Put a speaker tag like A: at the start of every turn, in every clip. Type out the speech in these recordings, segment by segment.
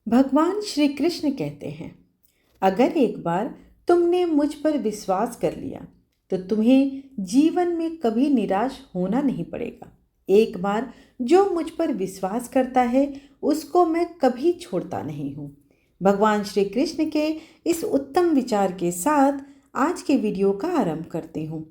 A: भगवान श्री कृष्ण कहते हैं, अगर एक बार तुमने मुझ पर विश्वास कर लिया तो तुम्हें जीवन में कभी निराश होना नहीं पड़ेगा। एक बार जो मुझ पर विश्वास करता है उसको मैं कभी छोड़ता नहीं हूँ। भगवान श्री कृष्ण के इस उत्तम विचार के साथ आज के वीडियो का आरंभ करती हूँ।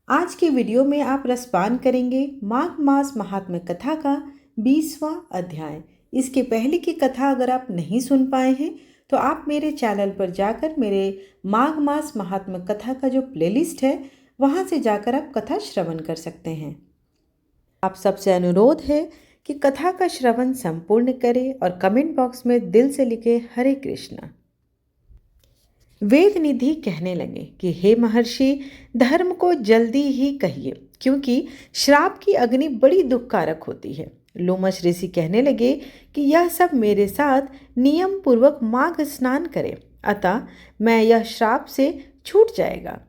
A: आज के वीडियो में आप रसपान करेंगे माघ मास महात्म्य कथा का 20वां अध्याय। इसके पहले की कथा अगर आप नहीं सुन पाए हैं तो आप मेरे चैनल पर जाकर मेरे माघ मास महात्म्य कथा का जो प्लेलिस्ट है वहां से जाकर आप कथा श्रवण कर सकते हैं। आप सबसे अनुरोध है कि कथा का श्रवण संपूर्ण करें और कमेंट बॉक्स में दिल से लिखे हरे कृष्णा। वेद निधि कहने लगे कि हे महर्षि, धर्म को जल्दी ही कहिए क्योंकि श्राप की अग्नि बड़ी दुखकारक होती है। लोमश ऋषि कहने लगे कि यह सब मेरे साथ नियम पूर्वक माघ स्नान करें, अतः मैं यह श्राप से छूट जाएगा।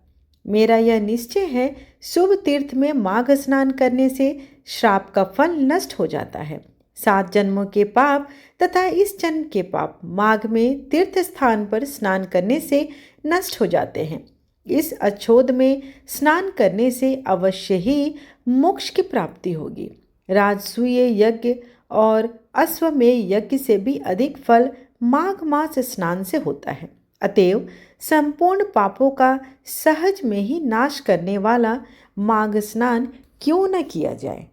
A: मेरा यह निश्चय है, शुभ तीर्थ में माघ स्नान करने से श्राप का फल नष्ट हो जाता है। 7 जन्मों के पाप तथा इस जन्म के पाप माघ में तीर्थ स्थान पर स्नान करने से नष्ट हो जाते हैं। इस अच्छोद में स्नान करने से अवश्य ही मोक्ष की प्राप्ति होगी। राजसूय यज्ञ और अश्वमेध यज्ञ से भी अधिक फल माघ मास स्नान से होता है। अतएव संपूर्ण पापों का सहज में ही नाश करने वाला माघ स्नान क्यों न किया जाए।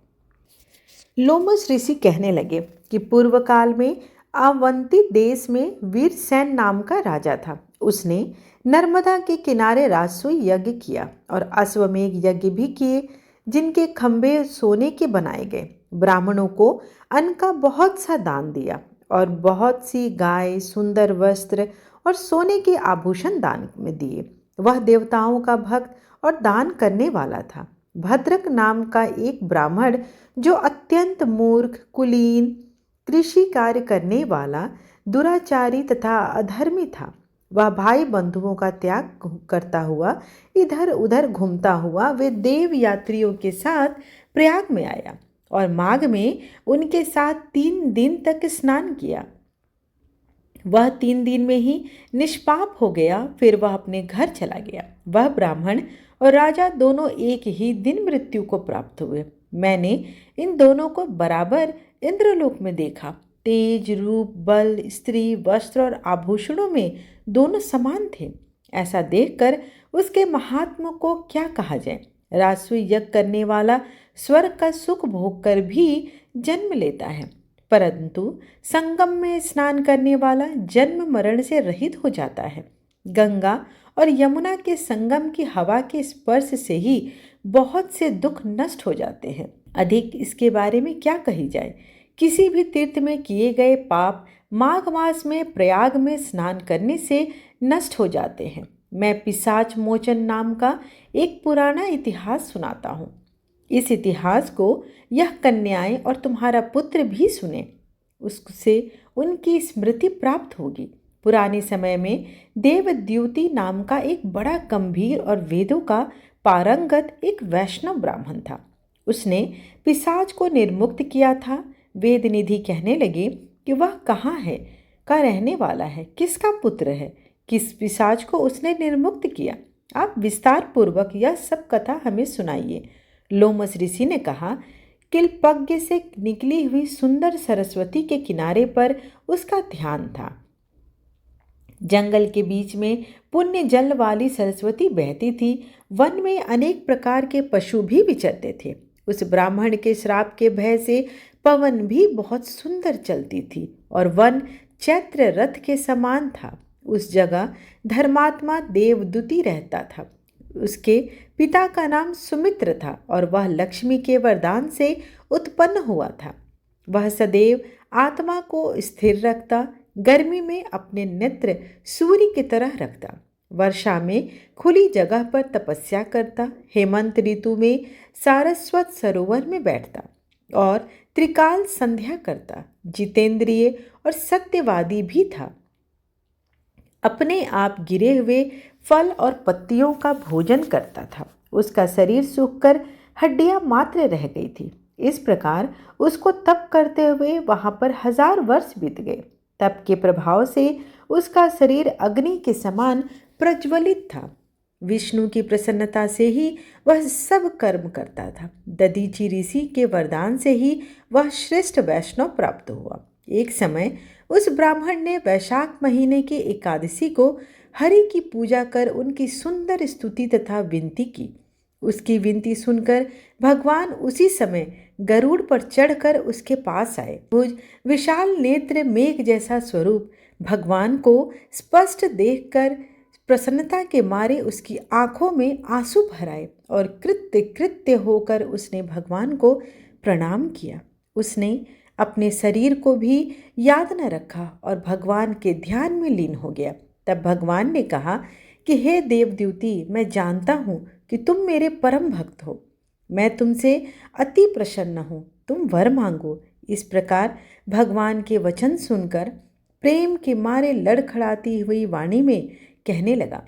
A: लोमश ऋषि कहने लगे कि पूर्व काल में अवंती देश में वीरसेन नाम का राजा था। उसने नर्मदा के किनारे राजसूय यज्ञ किया और अश्वमेध यज्ञ भी किए, जिनके खंभे सोने के बनाए गए। ब्राह्मणों को अन्न का बहुत सा दान दिया और बहुत सी गाय, सुंदर वस्त्र और सोने के आभूषण दान में दिए। वह देवताओं का भक्त और दान करने वाला था। भद्रक नाम का एक ब्राह्मण, जो अत्यंत मूर्ख, कुलीन, कृषि कार्य करने वाला, दुराचारी तथा अधर्मी था, वह भाई बंधुओं का त्याग करता हुआ इधर उधर घूमता हुआ वे देव यात्रियों के साथ प्रयाग में आया और माघ में उनके साथ 3 दिन तक स्नान किया। वह 3 दिन में ही निष्पाप हो गया, फिर वह अपने घर चला गया। वह ब्राह्मण और राजा दोनों एक ही दिन मृत्यु को प्राप्त हुए। मैंने इन दोनों को बराबर इंद्रलोक में देखा। तेज, रूप, बल, स्त्री, वस्त्र और आभूषणों में दोनों समान थे। ऐसा देखकर उसके महात्मा को क्या कहा जाए। राजसूय यज्ञ करने वाला स्वर्ग का सुख भोग कर भी जन्म लेता है, परंतु संगम में स्नान करने वाला जन्म मरण से रहित हो जाता है। गंगा और यमुना के संगम की हवा के स्पर्श से ही बहुत से दुख नष्ट हो जाते हैं। अधिक इसके बारे में क्या कही जाए। किसी भी तीर्थ में किए गए पाप माघ मास में प्रयाग में स्नान करने से नष्ट हो जाते हैं। मैं पिशाच मोचन नाम का एक पुराना इतिहास सुनाता हूँ। इस इतिहास को यह कन्याएं और तुम्हारा पुत्र भी सुने, उससे उनकी स्मृति प्राप्त होगी। पुराने समय में देवद्युति नाम का एक बड़ा गंभीर और वेदों का पारंगत एक वैष्णव ब्राह्मण था। उसने पिशाच को निर्मुक्त किया था। वेद निधि कहने लगे कि वह कहाँ है, का रहने वाला है, किसका पुत्र है, किस पिशाच को उसने निर्मुक्त किया। आप विस्तार पूर्वक यह सब कथा हमें सुनाइए। लोमश ऋषि ने कहा, किलपज्ञ से निकली हुई सुंदर सरस्वती के किनारे पर उसका ध्यान था। जंगल के बीच में पुण्य जल वाली सरस्वती बहती थी। वन में अनेक प्रकार के पशु भी विचरते थे। उस ब्राह्मण के श्राप के भय से पवन भी बहुत सुंदर चलती थी और वन चैत्र रथ के समान था। उस जगह धर्मात्मा देवदूति रहता था। उसके पिता का नाम सुमित्र था और वह लक्ष्मी के वरदान से उत्पन्न हुआ था। वह सदैव आत्मा को स्थिर रखता, गर्मी में अपने नेत्र सूर्य की तरह रखता, वर्षा में खुली जगह पर तपस्या करता, हेमंत ऋतु में सारस्वत सरोवर में बैठता और त्रिकाल संध्या करता। जितेंद्रिय और सत्यवादी भी था। अपने आप गिरे हुए फल और पत्तियों का भोजन करता था। उसका शरीर सूखकर हड्डियां मात्र रह गई थी। इस प्रकार उसको तप करते हुए वहाँ पर 1000 वर्ष बीत गए। तप के प्रभाव से उसका शरीर अग्नि के समान प्रज्वलित था। विष्णु की प्रसन्नता से ही वह सब कर्म करता था। दधीचि ऋषि के वरदान से ही वह श्रेष्ठ वैष्णव प्राप्त हुआ। एक समय उस ब्राह्मण ने वैशाख महीने की एकादशी को हरि की पूजा कर उनकी सुंदर स्तुति तथा विनती की। उसकी विनती सुनकर भगवान उसी समय गरुड़ पर चढ़कर उसके पास आए। भुज विशाल नेत्र मेघ जैसा स्वरूप भगवान को स्पष्ट देखकर प्रसन्नता के मारे उसकी आंखों में आंसू भर आए और कृत्य कृत्य होकर उसने भगवान को प्रणाम किया। उसने अपने शरीर को भी याद न रखा और भगवान के ध्यान में लीन हो गया। तब भगवान ने कहा कि हे देवद्युति, मैं जानता हूँ कि तुम मेरे परम भक्त हो। मैं तुमसे अति प्रसन्न हूँ, तुम वर मांगो। इस प्रकार भगवान के वचन सुनकर प्रेम के मारे लड़खड़ाती हुई वाणी में कहने लगा,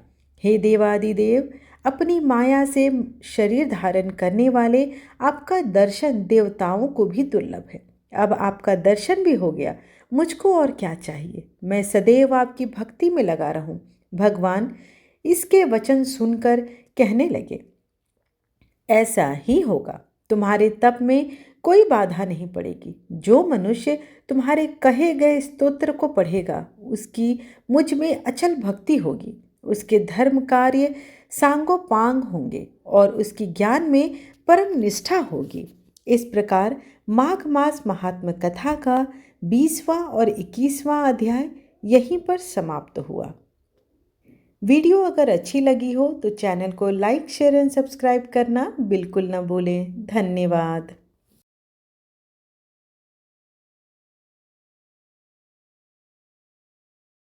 A: हे देवादिदेव, अपनी माया से शरीर धारण करने वाले आपका दर्शन देवताओं को भी दुर्लभ है। अब आपका दर्शन भी हो गया, मुझको और क्या चाहिए। मैं सदैव आपकी भक्ति में लगा रहूं। भगवान इसके वचन सुनकर कहने लगे, ऐसा ही होगा। तुम्हारे तप में कोई बाधा नहीं पड़ेगी। जो मनुष्य तुम्हारे कहे गए स्तोत्र को पढ़ेगा उसकी मुझ में अचल भक्ति होगी। उसके धर्म कार्य सांगोपांग होंगे और उसकी ज्ञान में परम निष्ठा होगी। इस प्रकार माघ मास महात्म कथा का 20वां और 21वां अध्याय यहीं पर समाप्त हुआ। वीडियो अगर अच्छी लगी हो तो चैनल को लाइक, शेयर एंड सब्सक्राइब करना बिल्कुल न भूलें। धन्यवाद।